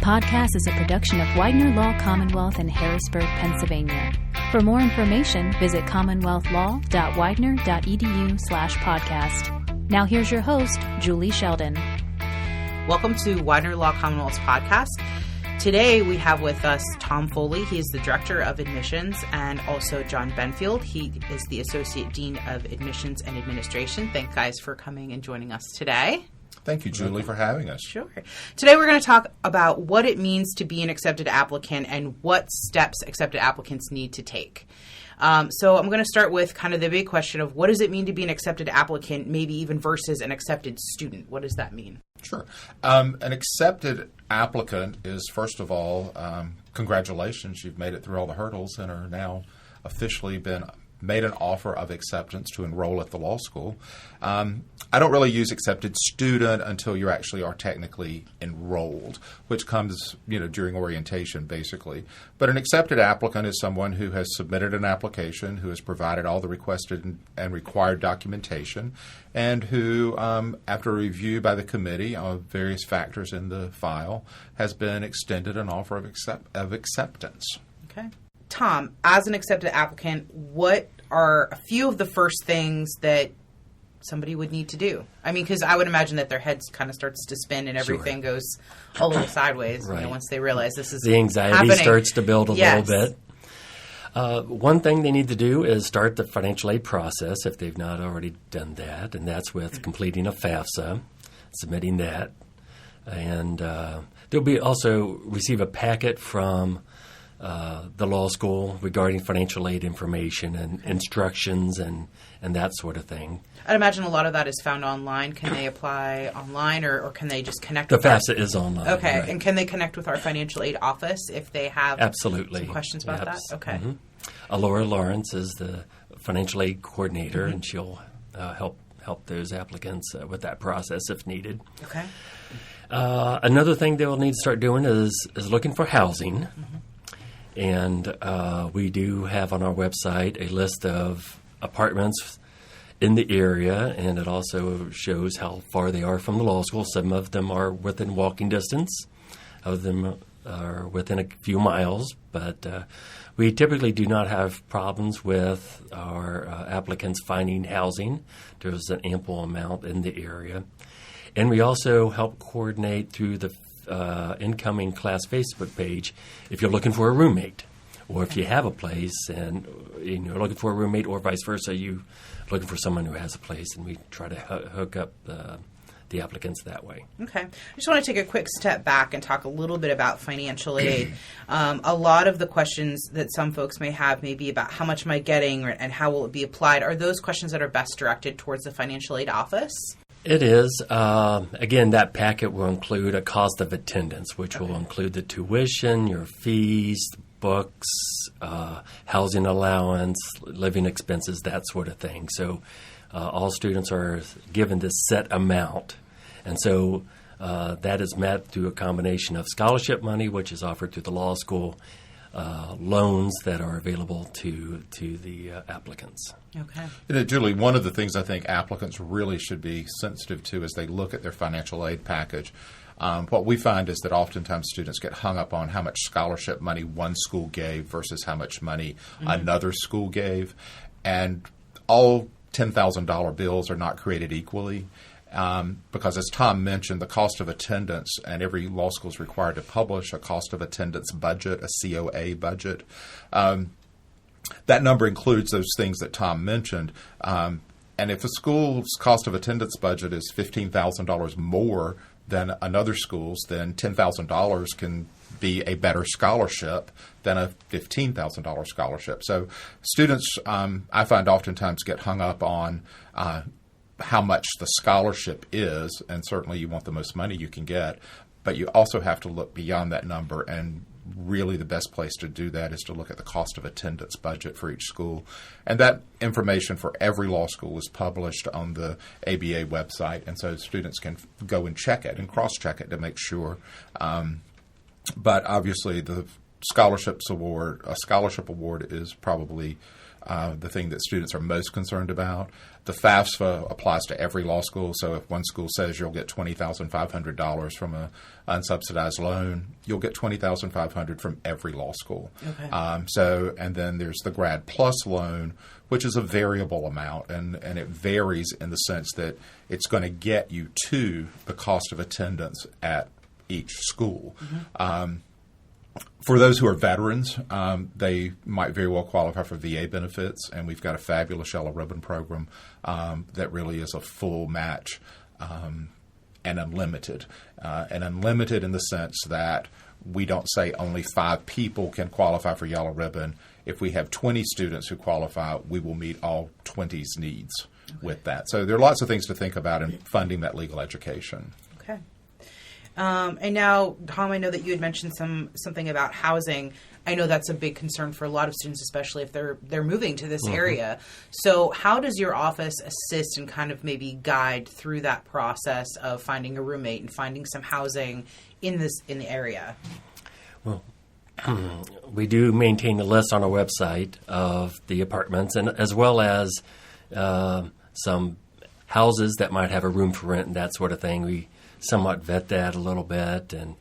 podcast is a production of Widener Law Commonwealth in Harrisburg, Pennsylvania. For more information, visit commonwealthlaw.widener.edu/podcast. Now here's your host, Julie Sheldon. Welcome to Widener Law Commonwealth's podcast. Today we have with us Tom Foley. He is the Director of Admissions, and also John Benfield. He is the Associate Dean of Admissions and Administration. Thank guys for coming and joining us today. Thank you, Julie, for having us. Sure. Today we're going to talk about what it means to be an accepted applicant and what steps accepted applicants need to take. So I'm going to start with kind of the big question of what does it mean to be an accepted applicant, maybe even versus an accepted student? What does that mean? Sure. An accepted applicant is, first of all, congratulations. You've made it through all the hurdles and are now officially been made an offer of acceptance to enroll at the law school. I don't really use accepted student until you actually are technically enrolled, which comes, during orientation, basically. But an accepted applicant is someone who has submitted an application, who has provided all the requested and required documentation, and who, after a review by the committee of various factors in the file, has been extended an offer of acceptance. Okay. Tom, as an accepted applicant, what are a few of the first things that somebody would need to do? I mean, because I would imagine that their heads kind of starts to spin and everything goes a little sideways once they realize this is the anxiety happening. Starts to build a little bit. One thing they need to do is start the financial aid process if they've not already done that, and that's with completing a FAFSA, submitting that. And they'll be also receive a packet from the law school regarding financial aid information and instructions and that sort of thing. I'd imagine a lot of that is found online. Can they apply online or can they just connect the with FAFSA is online. Okay. Right. And can they connect with our financial aid office if they have some questions about that? Okay. Mm-hmm. Alora Lawrence is the financial aid coordinator, and she'll help those applicants with that process if needed. Okay. Another thing they'll need to start doing is looking for housing. Mm-hmm. And we do have on our website a list of apartments in the area, and it also shows how far they are from the law school. Some of them are within walking distance. Other them are within a few miles. But we typically do not have problems with our applicants finding housing. There's an ample amount in the area. And we also help coordinate through the incoming class Facebook page if you're looking for a roommate, or if you have a place and you're looking for a roommate, or vice versa, you looking for someone who has a place, and we try to hook up the applicants that way. Okay. I just want to take a quick step back and talk a little bit about financial aid. A lot of the questions that some folks may have may be about how much am I getting and how will it be applied. Are those questions that are best directed towards the financial aid office? It is. Again, that packet will include a cost of attendance, which will include the tuition, your fees, books, housing allowance, living expenses, that sort of thing. So all students are given this set amount. And so that is met through a combination of scholarship money, which is offered through the law school, loans that are available to the applicants. Okay. Julie, one of the things I think applicants really should be sensitive to as they look at their financial aid package, what we find is that oftentimes students get hung up on how much scholarship money one school gave versus how much money another school gave. And all $10,000 bills are not created equally. Because as Tom mentioned, the cost of attendance, and every law school is required to publish a cost of attendance budget, a COA budget. That number includes those things that Tom mentioned. And if a school's cost of attendance budget is $15,000 more than another school's, then $10,000 can be a better scholarship than a $15,000 scholarship. So students, I find, oftentimes get hung up on how much the scholarship is, and certainly you want the most money you can get, but you also have to look beyond that number, and really the best place to do that is to look at the cost of attendance budget for each school. And that information for every law school is published on the ABA website, and so students can go and check it and cross-check it to make sure. But obviously the a scholarship award is probably the thing that students are most concerned about. The FAFSA applies to every law school, so if one school says you'll get $20,500 from an unsubsidized loan, you'll get $20,500 from every law school. Okay. And then there's the Grad Plus loan, which is a variable amount, and it varies in the sense that it's going to get you to the cost of attendance at each school. For those who are veterans, they might very well qualify for VA benefits, and we've got a fabulous Yellow Ribbon program that really is a full match and unlimited. And unlimited in the sense that we don't say only 5 people can qualify for Yellow Ribbon. If we have 20 students who qualify, we will meet all 20's needs with that. So there are lots of things to think about in funding that legal education. Okay. And now, Tom, I know that you had mentioned something about housing. I know that's a big concern for a lot of students, especially if they're moving to this area. So how does your office assist and kind of maybe guide through that process of finding a roommate and finding some housing in the area? Well, we do maintain a list on our website of the apartments, and as well as some houses that might have a room for rent and that sort of thing. We somewhat vet that a little bit, and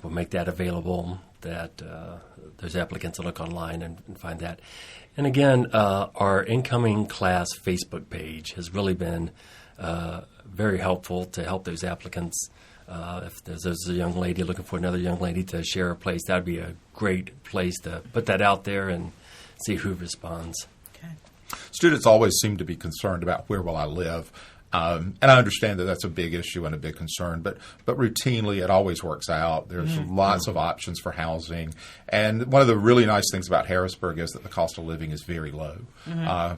we'll make that available. That there's applicants to look online and find that. And again, our incoming class Facebook page has really been very helpful to help those applicants. If there's a young lady looking for another young lady to share a place, that would be a great place to put that out there and see who responds. Okay. Students always seem to be concerned about where will I live. And I understand that that's a big issue and a big concern, but routinely it always works out. There's lots of options for housing. And one of the really nice things about Harrisburg is that the cost of living is very low,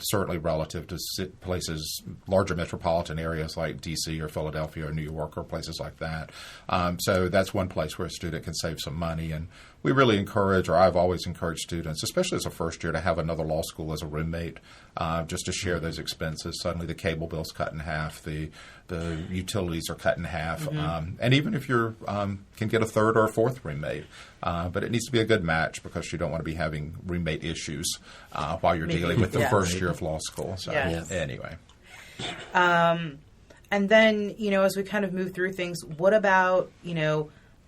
certainly relative to places, larger metropolitan areas like D.C. or Philadelphia or New York or places like that. So that's one place where a student can save some money. And we really encourage, or I've always encouraged students, especially as a first year, to have another law school as a roommate, just to share those expenses. Suddenly the cable bill's cut in half, the utilities are cut in half, and even if you can get a third or a fourth roommate, but it needs to be a good match because you don't want to be having roommate issues while you're dealing with the first year of law school. So anyway. And then, as we kind of move through things, what about,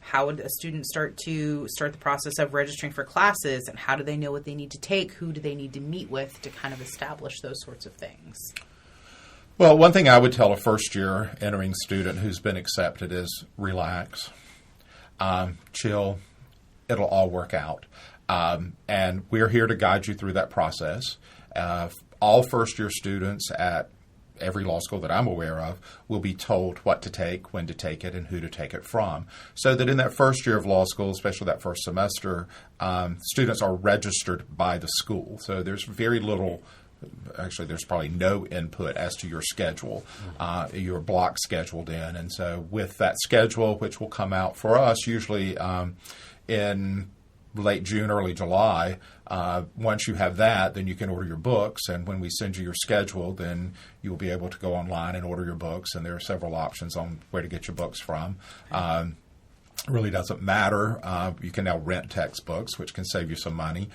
how would a student start the process of registering for classes, and how do they know what they need to take? Who do they need to meet with to kind of establish those sorts of things? Well, one thing I would tell a first-year entering student who's been accepted is relax, chill. It'll all work out. And we're here to guide you through that process. All first-year students at every law school that I'm aware of will be told what to take, when to take it, and who to take it from. So that in that first year of law school, especially that first semester, students are registered by the school. So there's very little, actually there's probably no input as to your schedule. You're block scheduled in. And so with that schedule, which will come out for us usually in late June, early July. Once you have that, then you can order your books. And when we send you your schedule, then you'll be able to go online and order your books. And there are several options on where to get your books from. Really doesn't matter. You can now rent textbooks, which can save you some money.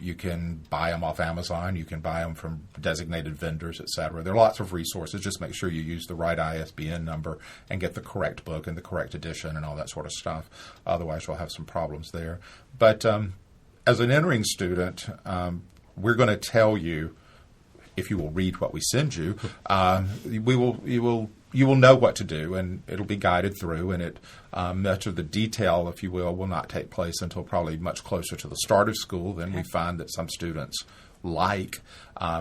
You can buy them off Amazon. You can buy them from designated vendors, et cetera. There are lots of resources. Just make sure you use the right ISBN number and get the correct book and the correct edition and all that sort of stuff. Otherwise, you'll have some problems there. But as an entering student, we're going to tell you, if you will read what we send you, you will know what to do, and it'll be guided through, and much of the detail, if you will not take place until probably much closer to the start of school. Then we find that some students like,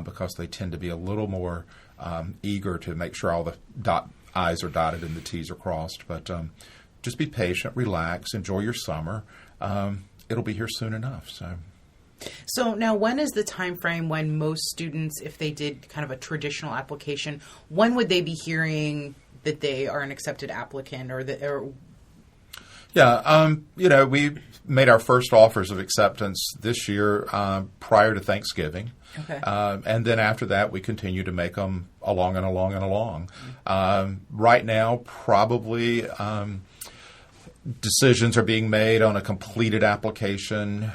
because they tend to be a little more eager to make sure all the I's are dotted and the T's are crossed. But just be patient, relax, enjoy your summer. It'll be here soon enough. So now, when is the time frame when most students, if they did kind of a traditional application, when would they be hearing that they are an accepted applicant we made our first offers of acceptance this year prior to Thanksgiving. Okay. And then after that, we continue to make them along and along and along. Right now, probably decisions are being made on a completed application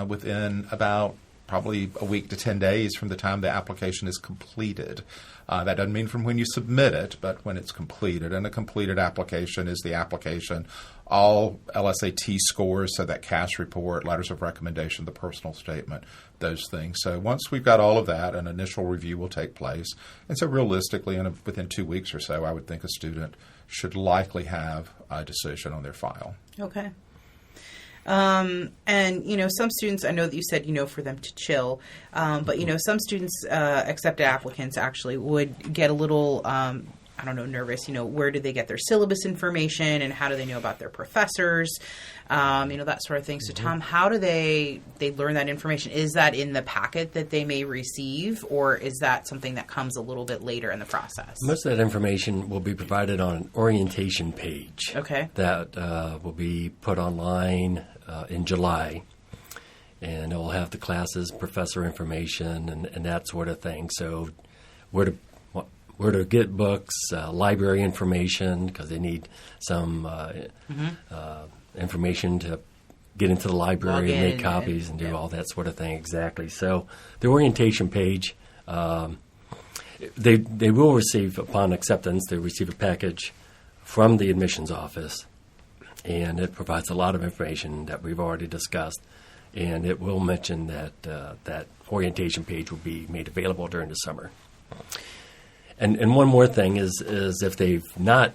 within about probably a week to 10 days from the time the application is completed. That doesn't mean from when you submit it, but when it's completed. And a completed application is the application, all LSAT scores, so that CAS report, letters of recommendation, the personal statement, those things. So once we've got all of that, an initial review will take place. And so realistically, within 2 weeks or so, I would think a student should likely have a decision on their file. Okay. And, some students, I know that you said, for them to chill, but, some students, accepted applicants actually would get a little, nervous, where do they get their syllabus information and how do they know about their professors, that sort of thing. So, Tom, how do they learn that information? Is that in the packet that they may receive, or is that something that comes a little bit later in the process? Most of that information will be provided on an orientation page. Okay. That will be put online in July, and it will have the classes, professor information, and that sort of thing. So where to get books, library information, because they need some information to get into the library and make copies and do all that sort of thing. Exactly. So the orientation page, they will receive, upon acceptance, they receive a package from the admissions office, and it provides a lot of information that we've already discussed. And it will mention that that orientation page will be made available during the summer. And one more thing is if they've not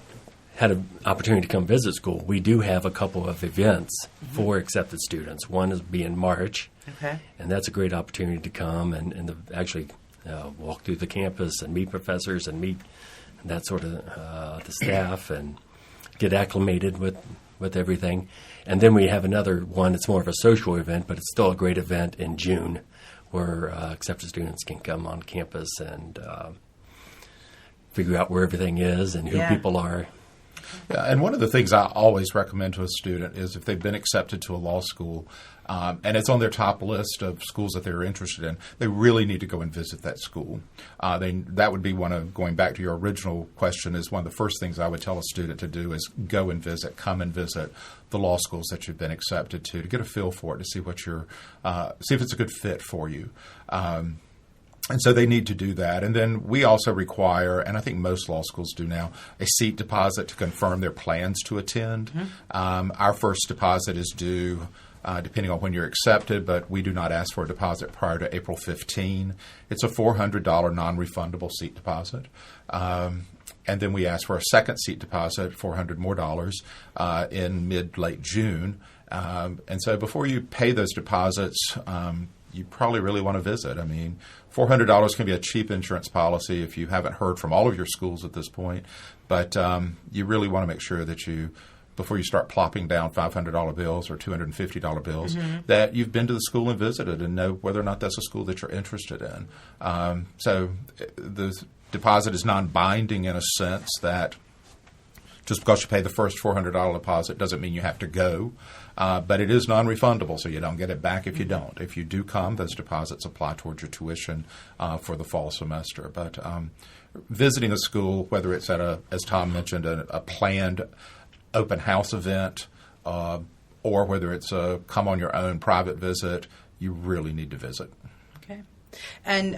had an opportunity to come visit school, we do have a couple of events for accepted students. One is be in March, and that's a great opportunity to come and actually walk through the campus and meet professors and meet that sort of the staff and get acclimated with everything. And then we have another one. It's more of a social event, but it's still a great event in June where accepted students can come on campus and figure out where everything is and who people are. Yeah, and one of the things I always recommend to a student is if they've been accepted to a law school and it's on their top list of schools that they're interested in, they really need to go and visit that school. That would be one of, going back to your original question, is one of the first things I would tell a student to do is go and visit, come and visit the law schools that you've been accepted to get a feel for it, to see what see if it's a good fit for you. And so they need to do that. And then we also require, and I think most law schools do now, a seat deposit to confirm their plans to attend. Our first deposit is due depending on when you're accepted, but we do not ask for a deposit prior to April 15. It's a $400 non-refundable seat deposit. And then we ask for a second seat deposit, $400 more in mid-late June. And so before you pay those deposits, you probably really want to visit. I mean, $400 can be a cheap insurance policy if you haven't heard from all of your schools at this point. But you really want to make sure that before you start plopping down $500 bills or $250 bills, that you've been to the school and visited and know whether or not that's a school that you're interested in. So the deposit is non-binding in a sense that just because you pay the first $400 deposit doesn't mean you have to go. But it is non-refundable, so you don't get it back if you don't. If you do come, those deposits apply towards your tuition for the fall semester. But visiting a school, whether it's at as Tom mentioned, a planned open house event, or whether it's a come on your own private visit, you really need to visit. Okay. And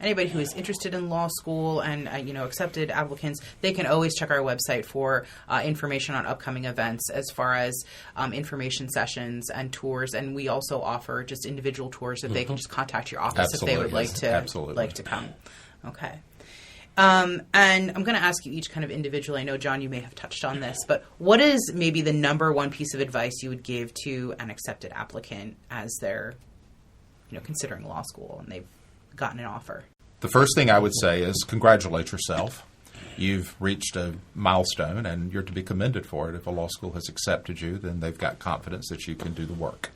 anybody who is interested in law school and accepted applicants, they can always check our website for information on upcoming events, as far as information sessions and tours. And we also offer just individual tours if they can just contact your office if they would like to come. Okay. And I'm going to ask you each kind of individually. I know, John, you may have touched on this, but what is maybe the number one piece of advice you would give to an accepted applicant as they're considering law school and they've gotten an offer? The first thing I would say is congratulate yourself. You've reached a milestone and you're to be commended for it. If a law school has accepted you, then they've got confidence that you can do the work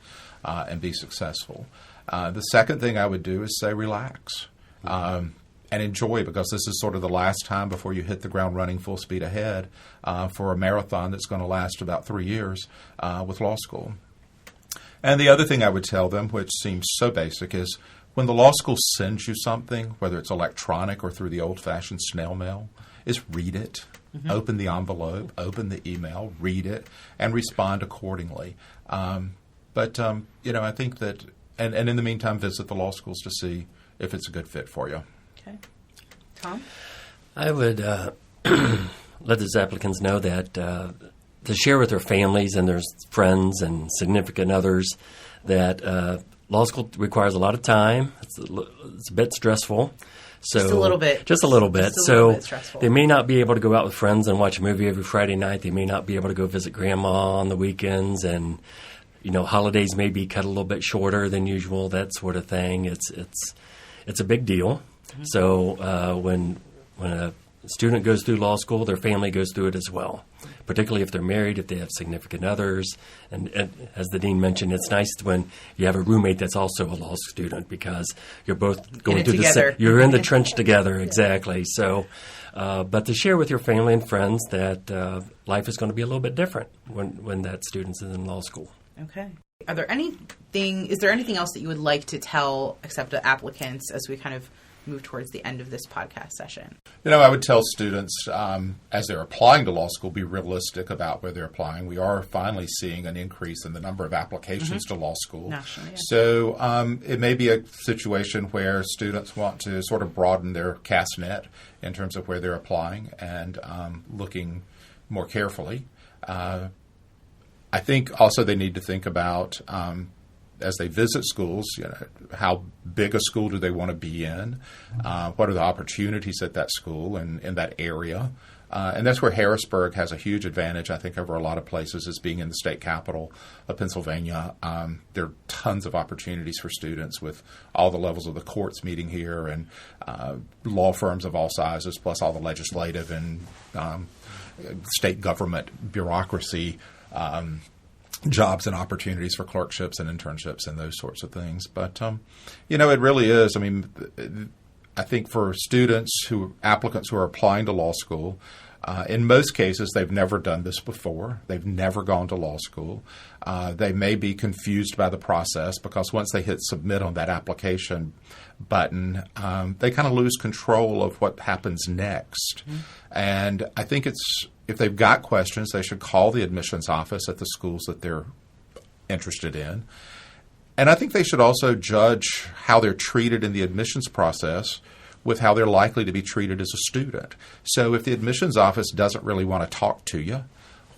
and be successful. The second thing I would do is say relax and enjoy, because this is sort of the last time before you hit the ground running full speed ahead for a marathon that's going to last about 3 years with law school. And the other thing I would tell them, which seems so basic, is when the law school sends you something, whether it's electronic or through the old-fashioned snail mail, is read it, open the envelope, open the email, read it, and respond accordingly. But I think that and in the meantime, visit the law schools to see if it's a good fit for you. Okay. Tom? I would let those applicants know that to share with their families and their friends and significant others that law school requires a lot of time. It's a bit stressful. So, just a little bit. Just a little bit. Just a little bit so stressful. They may not be able to go out with friends and watch a movie every Friday night. They may not be able to go visit grandma on the weekends, and holidays may be cut a little bit shorter than usual. That sort of thing. It's a big deal. Mm-hmm. So when a student goes through law school, their family goes through it as well, particularly if they're married, if they have significant others. And as the dean mentioned, it's nice when you have a roommate that's also a law student, because you're both going through you're in the trench together, exactly. So, but to share with your family and friends that life is going to be a little bit different when that student's in law school. Okay. Is there anything else that you would like to tell accepted applicants as we kind of move towards the end of this podcast session? I would tell students as they're applying to law school, be realistic about where they're applying. We are finally seeing an increase in the number of applications to law school. Nationally, yeah. So it may be a situation where students want to sort of broaden their cast net in terms of where they're applying and looking more carefully. I think also they need to think about as they visit schools, how big a school do they want to be in? What are the opportunities at that school and in that area? And that's where Harrisburg has a huge advantage, I think, over a lot of places, is being in the state capital of Pennsylvania. There are tons of opportunities for students with all the levels of the courts meeting here and law firms of all sizes, plus all the legislative and state government bureaucracy jobs and opportunities for clerkships and internships and those sorts of things. But, it really is. I mean, I think for applicants who are applying to law school, in most cases, they've never done this before. They've never gone to law school. They may be confused by the process because once they hit submit on that application button, they kind of lose control of what happens next. Mm-hmm. And I think if they've got questions, they should call the admissions office at the schools that they're interested in. And I think they should also judge how they're treated in the admissions process with how they're likely to be treated as a student. So if the admissions office doesn't really want to talk to you,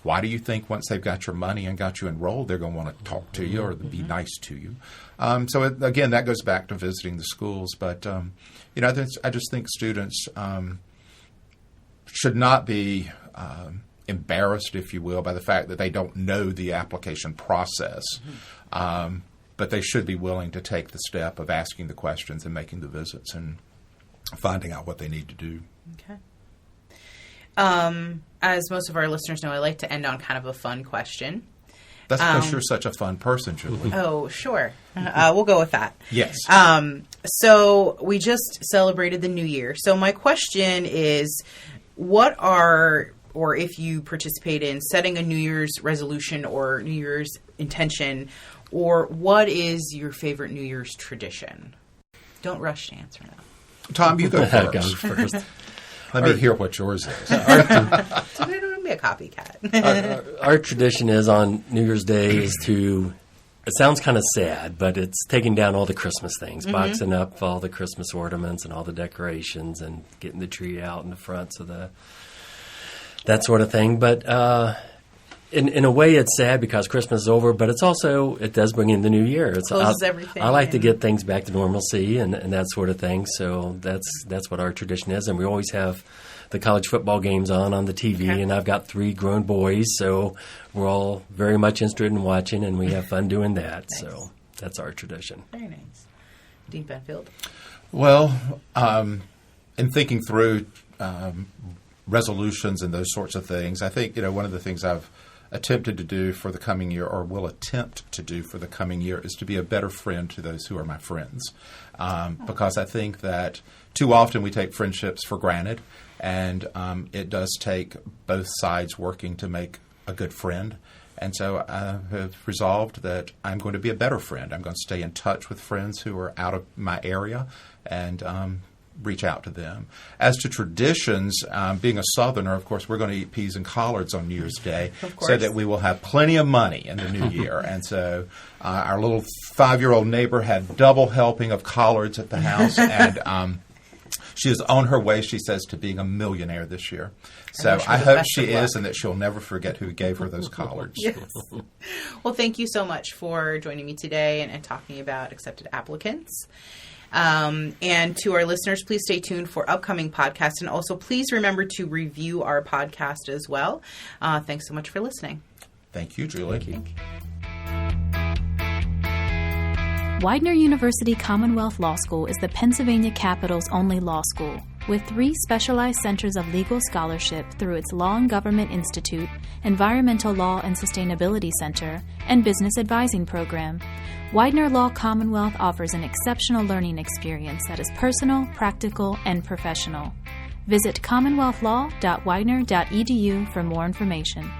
why do you think once they've got your money and got you enrolled, they're going to want to talk to you or be nice to you? Again, that goes back to visiting the schools. But, I just think students should not be embarrassed, if you will, by the fact that they don't know the application process. Mm-hmm. But they should be willing to take the step of asking the questions and making the visits and finding out what they need to do. Okay. As most of our listeners know, I like to end on kind of a fun question. That's because you're such a fun person, Julie. Oh, sure. We'll go with that. Yes. So we just celebrated the New Year. So my question is, or if you participate in setting a New Year's resolution or New Year's intention, or what is your favorite New Year's tradition? Don't rush to answer now. Tom, you go first. Go first. Let me hear what yours is. Don't be a copycat. Our tradition is on New Year's Day is to, it sounds kind of sad, but it's taking down all the Christmas things, boxing up all the Christmas ornaments and all the decorations and getting the tree out in the front, that sort of thing. But in a way, it's sad because Christmas is over, but it does bring in the new year. Closes everything. I like to get things back to normalcy and that sort of thing. So that's what our tradition is. And we always have the college football games on the TV. Okay. And I've got 3 grown boys, so we're all very much interested in watching, and we have fun doing that. Nice. So that's our tradition. Very nice. Dean Benfield? Well, in thinking through resolutions and those sorts of things, I think, one of the things I've attempted to do for the coming year, or will attempt to do for the coming year, is to be a better friend to those who are my friends. Because I think that too often we take friendships for granted, and it does take both sides working to make a good friend. And so I have resolved that I'm going to be a better friend. I'm going to stay in touch with friends who are out of my area and reach out to them. As to traditions, being a Southerner, of course, we're going to eat peas and collards on New Year's Day so that we will have plenty of money in the new year. And so our little 5-year-old neighbor had double helping of collards at the house, and she is on her way, she says, to being a millionaire this year. So I hope she is, and that she'll never forget who gave her those collards. Yes. Well, thank you so much for joining me today and talking about accepted applicants. And to our listeners, please stay tuned for upcoming podcasts. And also, please remember to review our podcast as well. Thanks so much for listening. Thank you, Julie. Thank you. Widener University Commonwealth Law School is the Pennsylvania capital's only law school, with 3 specialized centers of legal scholarship through its Law and Government Institute, Environmental Law and Sustainability Center, and Business Advising Program. Widener Law Commonwealth offers an exceptional learning experience that is personal, practical, and professional. Visit commonwealthlaw.widener.edu for more information.